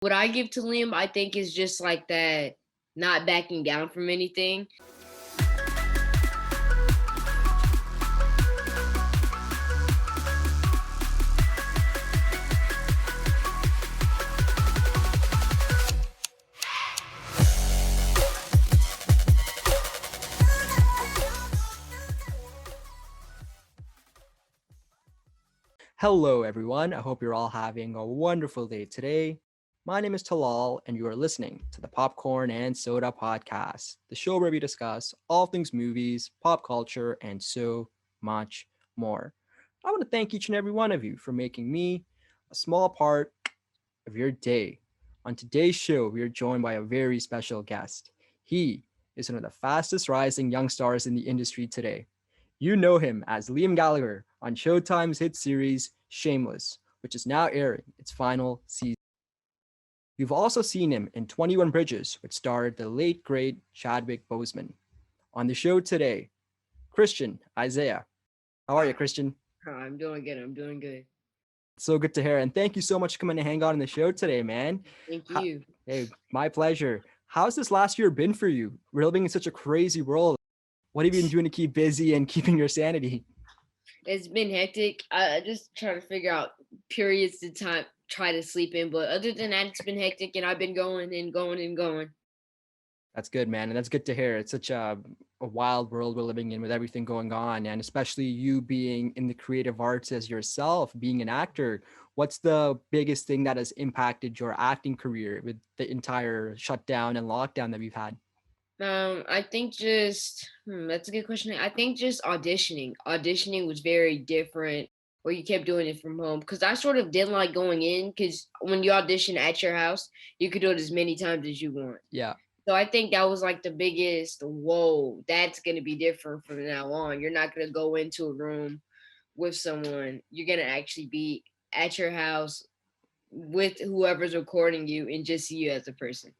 What I give to Liam, I think, is just like that not backing down from anything. Hello, everyone. I hope you're all having a wonderful day today. My name is Talal, and you are listening to the Popcorn and Soda Podcast, the show where we discuss all things movies, pop culture, and so much more. I want to thank each and every one of you for making me a small part of your day. On today's show, we are joined by a very special guest. He is one of the fastest rising young stars in the industry today. You know him as Liam Gallagher on Showtimes hit series Shameless, which is now airing its final season. You've also seen him in 21 Bridges, which starred the late great Chadwick Boseman. On the show today, Christian Isaiah. How are you, Hi. Christian? I'm doing good. I'm doing good. So good to hear. And thank you so much for coming to hang out on the show today, man. Thank How, you. hey, my pleasure. How's this last year been for you? We're living in such a crazy world. What have you been doing to keep busy and keeping your sanity? It's been hectic. I just try to figure out periods to time try to sleep in, but other than that, it's been hectic, and I've been going and going and going. That's good, man. And that's good to hear. It's such a wild world we're living in with everything going on. And especially you being in the creative arts as yourself, being an actor. What's the biggest thing that has impacted your acting career with the entire shutdown and lockdown that we've had? I think that's a good question. I think just auditioning. Auditioning was very different where you kept doing it from home because I sort of didn't like going in because when you audition at your house, you could do it as many times as you want. Yeah. So I think that was like the biggest, whoa, that's gonna be different from now on. You're not gonna go into a room with someone. You're gonna actually be at your house with whoever's recording you and just see you as a person.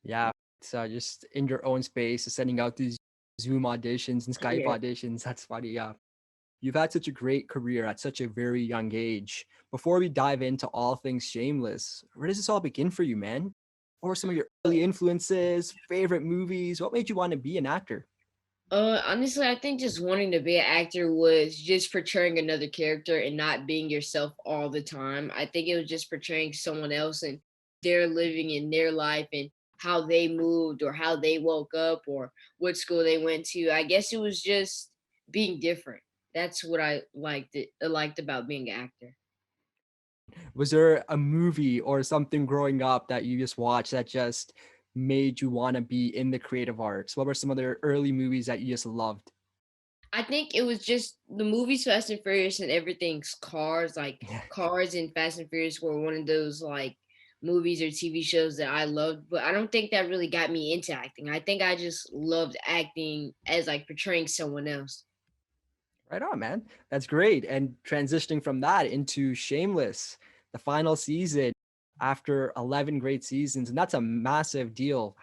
Yeah. So just in your own space, sending out these Zoom auditions and Skype Yeah. auditions. That's funny. Yeah. You've had such a great career at such a very young age. Before we dive into all things Shameless, where does this all begin for you, man? What were some of your early influences, favorite movies? What made you want to be an actor? Honestly, I think just wanting to be an actor was just portraying another character and not being yourself all the time. I think it was just portraying someone else and their living in their life and how they moved or how they woke up or what school they went to. I guess it was just being different. That's what I liked about being an actor. Was there a movie or something growing up that you just watched that just made you want to be in the creative arts? What were some other early movies that you just loved? I think it was just the movies Fast and Furious and everything's Cars. Like Yeah. Cars and Fast and Furious were one of those like movies or TV shows that I loved, but I don't think that really got me into acting. I think I just loved acting as like portraying someone else. Right on, man. That's great. And transitioning from that into Shameless, the final season after 11 great seasons, and that's a massive deal.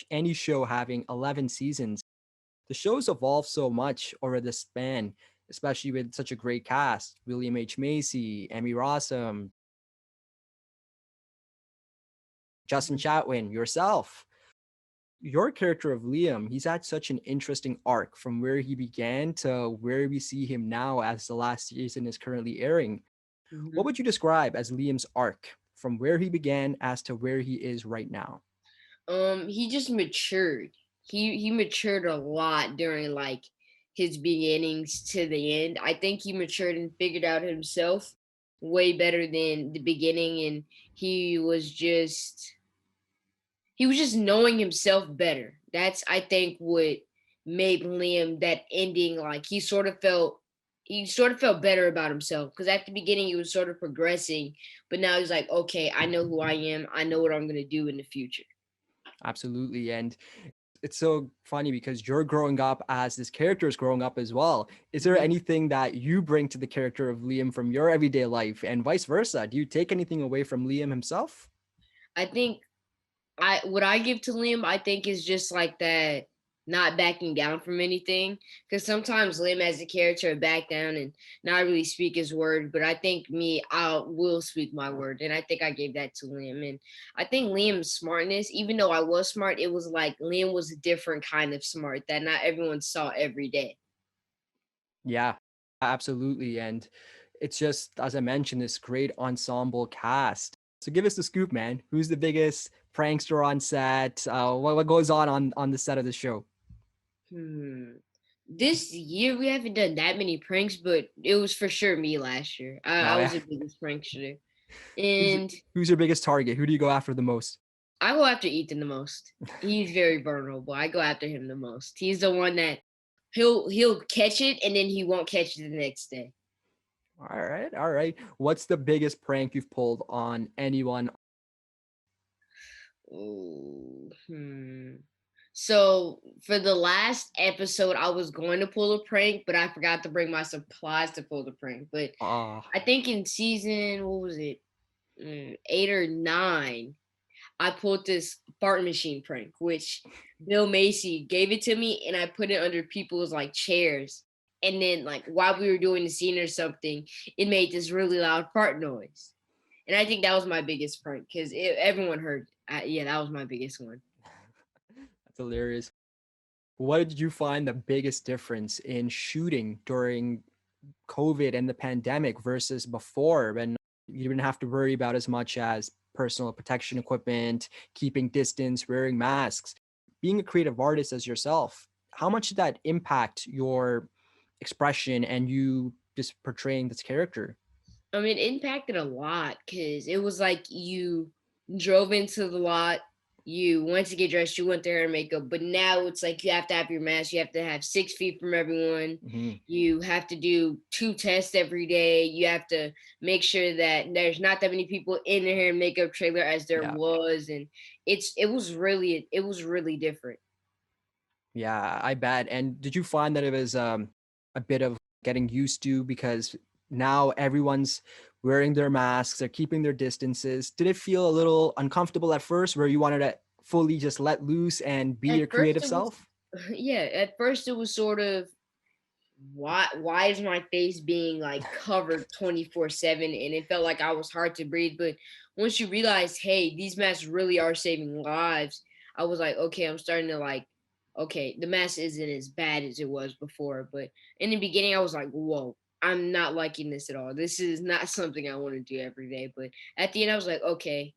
Any show having 11 seasons. The show's evolved so much over the span, especially with such a great cast. William H. Macy, Emmy Rossum, Justin Mhm. Chatwin, yourself. Your character of Liam, he's had such an interesting arc from where he began to where we see him now as the last season is currently airing. What Mhm. would you describe as Liam's arc from where he began as to where he is right now? He just matured. He matured a lot during like his beginnings to the end. I think he matured and figured out himself way better than the beginning, and he was just he was just knowing himself better. That's I think what made Liam that ending like he sort of felt better about himself because at the beginning he was sort of progressing, but now he's like, okay, I know who I am. I know what I'm gonna do in the future. Absolutely. And it's so funny because you're growing up as this character is growing up as well. Is there Mhm. anything that you bring to the character of Liam from your everyday life and vice versa? Do you take anything away from Liam himself? I think I what I give to Liam, I think is just like that. not backing down from anything. Because sometimes Lim as a character will back down and not really speak his word. But I think me, I will speak my word. And I think I gave that to Liam. And I think Liam's smartness, even though I was smart, it was like Liam was a different kind of smart that not everyone saw every day. Yeah, absolutely. And it's just, as I mentioned, this great ensemble cast. So give us the scoop, man. Who's the biggest prankster on set? What goes on the set of the show? Hmm. This year we haven't done that many pranks, but it was for sure me last year. I Oh was yeah. the biggest prankster. Who's And who's your biggest target? Who do you go after the most? I go after Ethan the most. He's very vulnerable. I go after him the most. He's the one that he'll catch it and then he won't catch it the next day. All right, all right. What's the biggest prank you've pulled on anyone? Oh, So for the last episode, I was going to pull a prank, but I forgot to bring my supplies to pull the prank. But Ah, I think in season, what was it, 8 or 9, I pulled this fart machine prank, which Bill Macy gave it to me, and I put it under people's like chairs. And then, like while we were doing the scene or something, it made this really loud fart noise. And I think that was my biggest prank because everyone heard. Yeah, that was my biggest one. that's hilarious. What did you find the biggest difference in shooting during COVID and the pandemic versus before, when you didn't have to worry about as much as personal protection equipment, keeping distance, wearing masks? Being a creative artist as yourself, how much did that impact your expression and you just portraying this character? I mean, it impacted a lot because it was like you drove into the lot, you went to get dressed, you went there and makeup, but now it's like you have to have your mask, you have to have 6 feet from everyone, Hmm. you have to do 2 tests every day, you have to make sure that there's not that many people in the hair and makeup trailer as there Yeah. was, and it was really different. Yeah, I bet. And did you find that it was a bit of getting used to, because now everyone's wearing their masks, they're keeping their distances? Did it feel a little uncomfortable at first where you wanted to fully just let loose and be At your first creative it was self? yeah, at first it was sort of why is my face being like covered 24/7, and it felt like I was hard to breathe. But once you realize, hey, these masks really are saving lives, I was like, okay, I'm starting to like, okay, the mask isn't as bad as it was before. But in the beginning I was like, whoa, I'm not liking this at all. This is not something I want to do every day. But at the end I was like, okay,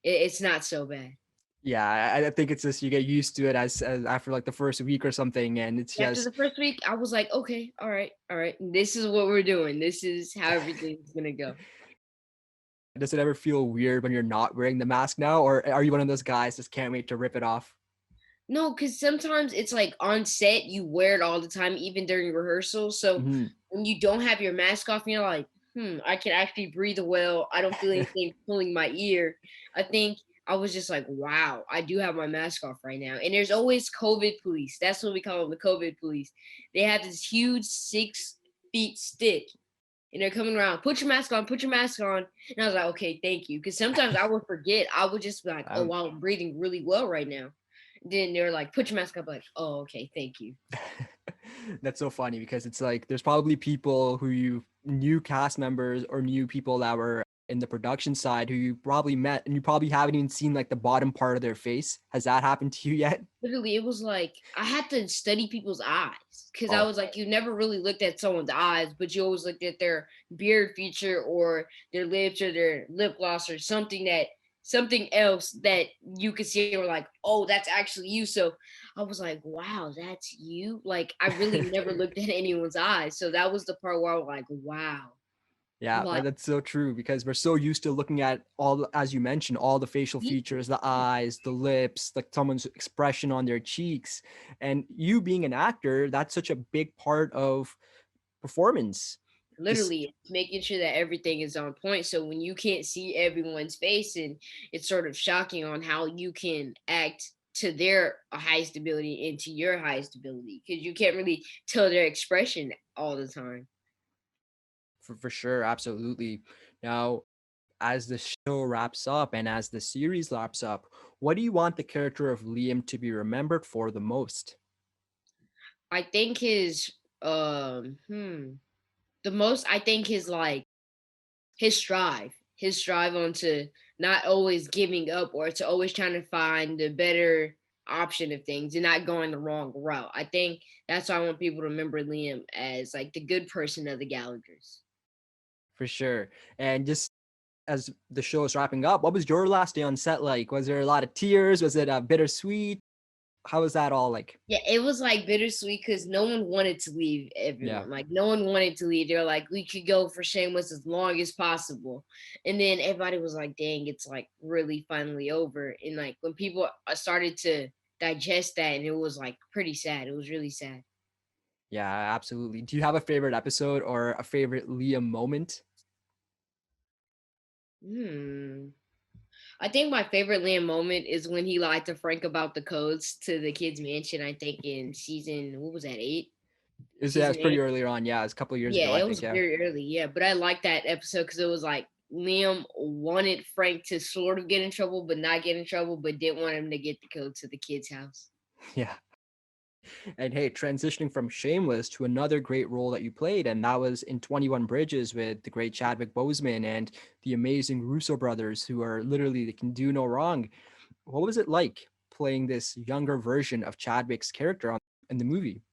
it's not so bad. Yeah, I think it's just you get used to it as after like the first week or something, and it's After just the first week I was like, okay, all right, this is what we're doing, this is how everything's gonna go. does it ever feel weird when you're not wearing the mask now, or are you one of those guys just can't wait to rip it off? No, because sometimes it's like on set, you wear it all the time, even during rehearsal. So Mhm. when you don't have your mask off, you're like, I can actually breathe well. I don't feel anything pulling my ear. I think I was just like, wow, I do have my mask off right now. And there's always COVID police. That's what we call them, the COVID police. They have this huge 6 feet stick and they're coming around, put your mask on, put your mask on. And I was like, okay, thank you. Because sometimes I would forget. I would just be like, oh, Um, wow, I'm breathing really well right now. Then they're like, put your mask up. Like, oh, okay, thank you. That's so funny because it's like there's probably people who you new cast members or new people that were in the production side who you probably met and you probably haven't even seen like the bottom part of their face. Has that happened to you yet? Literally, it was like I had to study people's eyes because I Oh, was like, you never really looked at someone's eyes, but you always looked at their beard feature or their lips or their lip gloss or something else that you could see or like, oh, that's actually you. So I was like, wow, that's you. Like I really never looked at anyone's eyes. So that was the part where I was like, wow. yeah, Like that's so true because we're so used to looking at all, as you mentioned, all the facial he- features, the eyes, the lips, like someone's expression on their cheeks. And you being an actor, that's such a big part of performance. Just literally it's making sure that everything is on point. So when you can't see everyone's face and it's sort of shocking on how you can act to their highest ability and to your highest ability because you can't really tell their expression all the time. for sure, absolutely. Now, as the show wraps up and as the series wraps up, what do you want the character of Liam to be remembered for the most? I think his the most I think his strive onto not always giving up or to always trying to find the better option of things and not going the wrong route. I think that's why I want people to remember Liam as like the good person of the Gallaghers. For sure. And just as the show is wrapping up, what was your last day on set like? Was there a lot of tears? Was it bittersweet? How was that all like? Yeah, it was like bittersweet because no one wanted to leave Yeah. everyone. Like no one wanted to leave. They're like, we could go for Shameless as long as possible. And then everybody was like, dang, it's like really finally over. And like when people started to digest that, and it was like pretty sad. It was really sad. Yeah, absolutely. Do you have a favorite episode or a favorite Liam moment? Hmm. I think my favorite Liam moment is when he lied to Frank about the codes to the kids' mansion. I think in season, what was that, 8? Yeah, Season it's pretty 8. earlier on. Yeah, it's a couple of years Yeah, ago, I it think. was Yeah. very early. Yeah, but I liked that episode because it was like Liam wanted Frank to sort of get in trouble, but not get in trouble, but didn't want him to get the code to the kid's house. Yeah. And hey, transitioning from Shameless to another great role that you played, and that was in 21 Bridges with the great Chadwick Boseman and the amazing Russo brothers, who are literally, they can do no wrong. What was it like playing this younger version of Chadwick's character in the movie?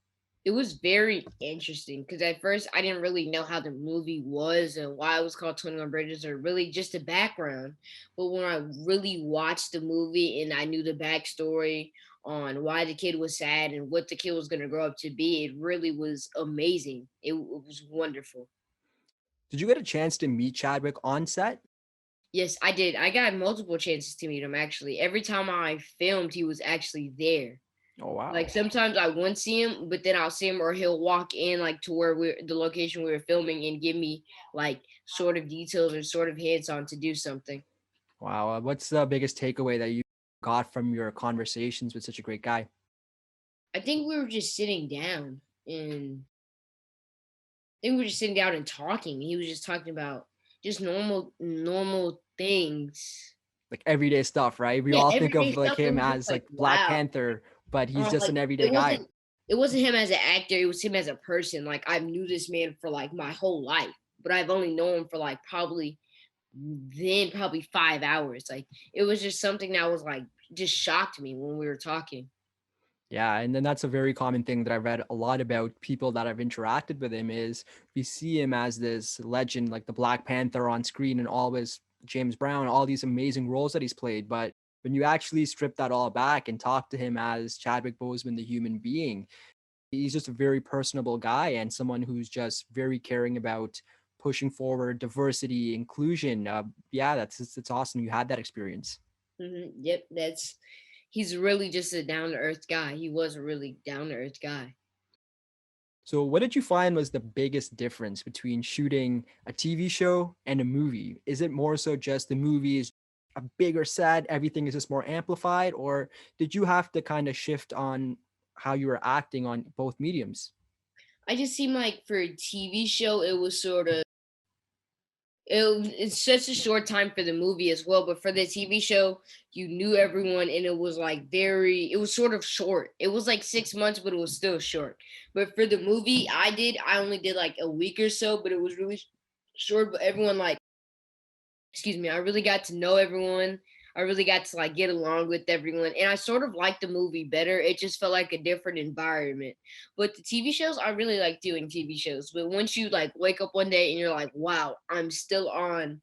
It was very interesting because at first I didn't really know how the movie was and why it was called 21 Bridges or really just the background. But when I really watched the movie and I knew the backstory on why the kid was sad and what the kid was going to grow up to be, it really was amazing. It was wonderful. Did you get a chance to meet Chadwick on set? Yes, I did. I got multiple chances to meet him actually. Every time I filmed, he was actually there. Oh, Like wow. sometimes I wouldn't see him, but then I'll see him or he'll walk in like to where we're the location we were filming and give me like sort of details or sort of hints on to do something. Wow. What's the biggest takeaway that you got from your conversations with such a great guy? I think we were just sitting down and I think we were just sitting down and talking. He was just talking about just normal things. Like everyday stuff, right? We Yeah, all think everyday of like stuff. It him was just as like, like Black wow. Panther, but he's just Like an everyday guy. it wasn't him as an actor, it was him as a person. Like I knew this man for like my whole life, but I've only known him for like probably 5 hours. Like it was just something that was like just shocked me when we were talking. Yeah, and then that's a very common thing that I've read a lot about people that have interacted with him is we see him as this legend, like the Black Panther on screen and always James Brown, all these amazing roles that he's played. But when you actually strip that all back and talk to him as Chadwick Boseman, the human being, he's just a very personable guy and someone who's just very caring about pushing forward diversity, inclusion. Yeah, that's awesome. You had that experience. Yep, he's really just a down to earth guy. He was a really down to earth guy. So, what did you find was the biggest difference between shooting a TV show and a movie? Is it more so just the movie is a bigger set, everything is just more amplified, or did you have to kind of shift on how you were acting on both mediums? I just seemed like for a TV show, it was sort of it's such a short time for the movie as well, but for the TV show, you knew everyone, and it was like it was sort of short. It was like 6 months, but it was still short. But for the movie, I only did like a week or so, but it was really short. But everyone like excuse me, I really got to know everyone. I really got to like get along with everyone. And I sort of liked the movie better. It just felt like a different environment. But the TV shows, I really like doing TV shows. But once you like wake up one day and you're like, wow, I'm still on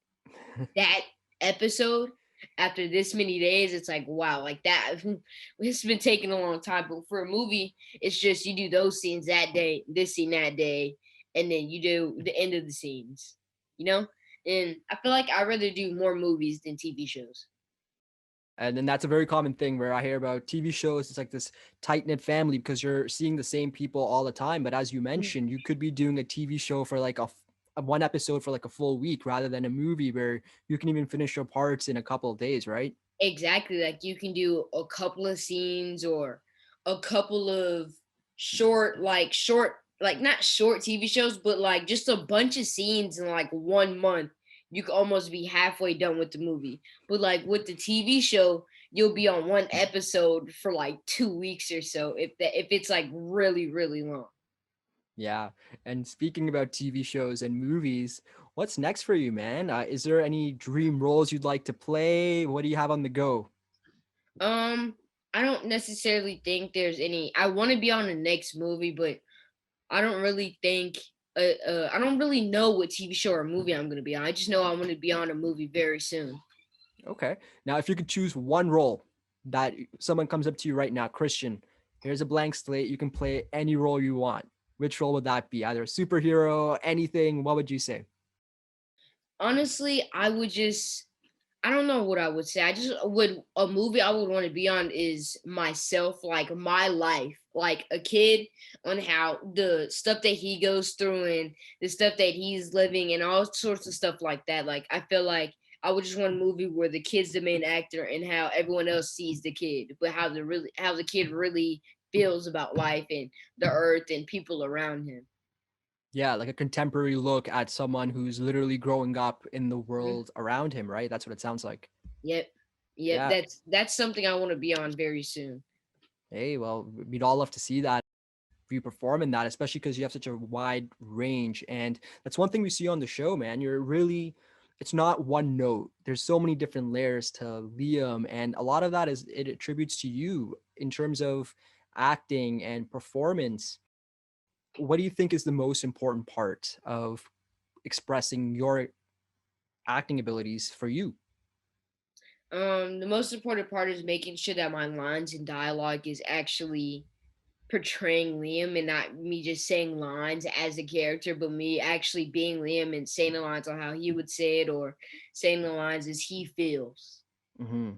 that episode after this many days, it's like, wow, like that. It's been taking a long time. But for a movie, it's just you do those scenes that day, this scene that day, and then you do the end of the scenes, you know? And I feel like I'd rather do more movies than TV shows. And then that's a very common thing where I hear about TV shows. It's like this tight knit family because you're seeing the same people all the time. But as you Mm. mentioned, you could be doing a TV show for like a one episode for like a full week rather than a movie where you can even finish your parts in a couple of days, right? Exactly. Like you can do a couple of scenes or a couple of short, like not short TV shows, but like just a bunch of scenes in like 1 month. You could almost be halfway done with the movie. But like with the TV show, you'll be on one episode for like 2 weeks or so if it's like really really long. Yeah. And speaking about TV shows and movies, what's next for you, man? Is there any dream roles you'd like to play? What do you have on the go? Um, I don't necessarily think there's any. I want to be on the next movie, but I don't really think. I don't really know what TV show or movie I'm gonna be on. I just know I want to be on a movie very soon. Okay. Now, if you could choose one role that someone comes up to you right now, Christian, here's a blank slate. You can play any role you want. Which role would that be? Either a superhero, anything. What would you say? Honestly, I would just I don't know what I would say. I just would a movie I would want to be on is myself, like my life, like a kid on how the stuff that he goes through and the stuff that he's living and all sorts of stuff like that. Like I feel like I would just want a movie where the kid's the main actor and how everyone else sees the kid, but how the kid really feels about life and the earth and people around him. Yeah, like a contemporary look at someone who's literally growing up in the Mhm. world around him, right? That's what it sounds like. Yep. Yep. Yeah. That's something I want to be on very soon. Hey, well, we'd all love to see that you perform in that, especially because you have such a wide range. And that's one thing we see on the show, man. You're really, it's not one note. There's so many different layers to Liam. And a lot of that is it attributes to you in terms of acting and performance. What do you think is the most important part of expressing your acting abilities for you? The most important part is making sure that my lines and dialogue is actually portraying Liam and not me just saying lines as a character, but me actually being Liam and saying the lines on how he would say it or saying the lines as he feels. Hmm.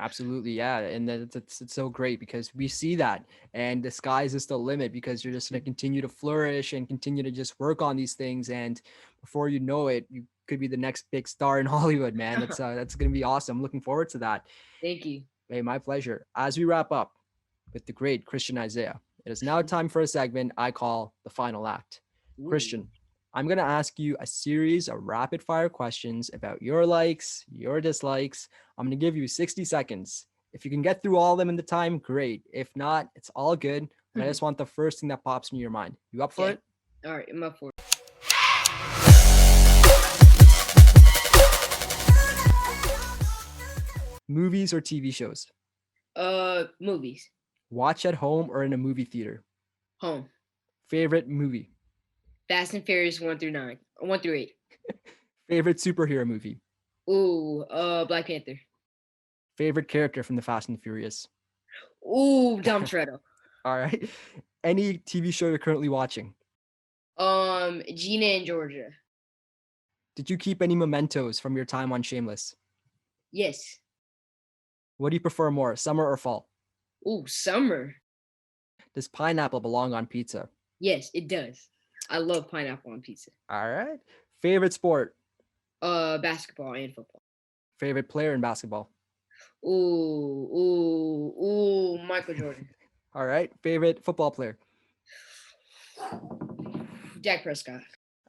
Absolutely, yeah, and that it's so great because we see that, and the sky's is the limit because you're just gonna continue to flourish and continue to just work on these things, and before you know it, you could be the next big star in Hollywood, man. That's gonna be awesome. Looking forward to that. Thank you. Hey, my pleasure. As we wrap up with the great Christian Isaiah, it is now time for a segment I call the final act. Ooh. Christian, I'm going to ask you a series of rapid fire questions about your likes, your dislikes. I'm going to give you 60 seconds. If you can get through all of them in the time, great. If not, it's all good. But I just want the first thing that pops into your mind. You up for Okay. it? All right. I'm up for it. Movies or TV shows? Movies. Watch at home or in a movie theater? Home. Favorite movie? Fast and Furious 1 through 9. 1 through 8. Favorite superhero movie? Ooh. Black Panther. Favorite character from the Fast and Furious? Ooh. Dom Toretto. All right. Any TV show you're currently watching? Gina and Georgia. Did you keep any mementos from your time on Shameless? Yes. What do you prefer more, summer or fall? Ooh. Summer. Does pineapple belong on pizza? Yes, it does. I love pineapple on pizza. All right. Favorite sport? Basketball and football. Favorite player in basketball? Michael Jordan. All right. Favorite football player? Dak Prescott.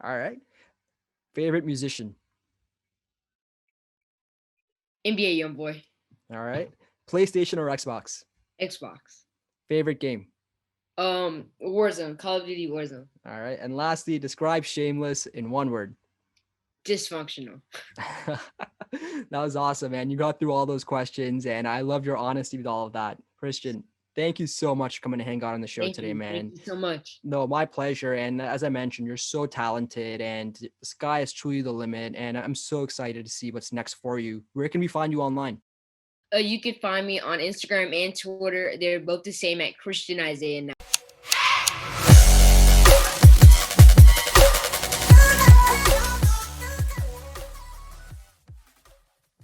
All right. Favorite musician? NBA YoungBoy. All right. PlayStation or Xbox? Xbox. Favorite game? Warzone. Call of Duty Warzone. All right. And lastly, describe Shameless in one word. Dysfunctional. That was awesome, man. You got through all those questions, and I love your honesty with all of that. Christian, thank you so much for coming to hang out on the show Thank today, you. Thank man. you so much. No, my pleasure. And as I mentioned, you're so talented, and the sky is truly the limit. And I'm so excited to see what's next for you. Where can we find you online? You can find me on Instagram and Twitter. They're both the same at Christian Isaiah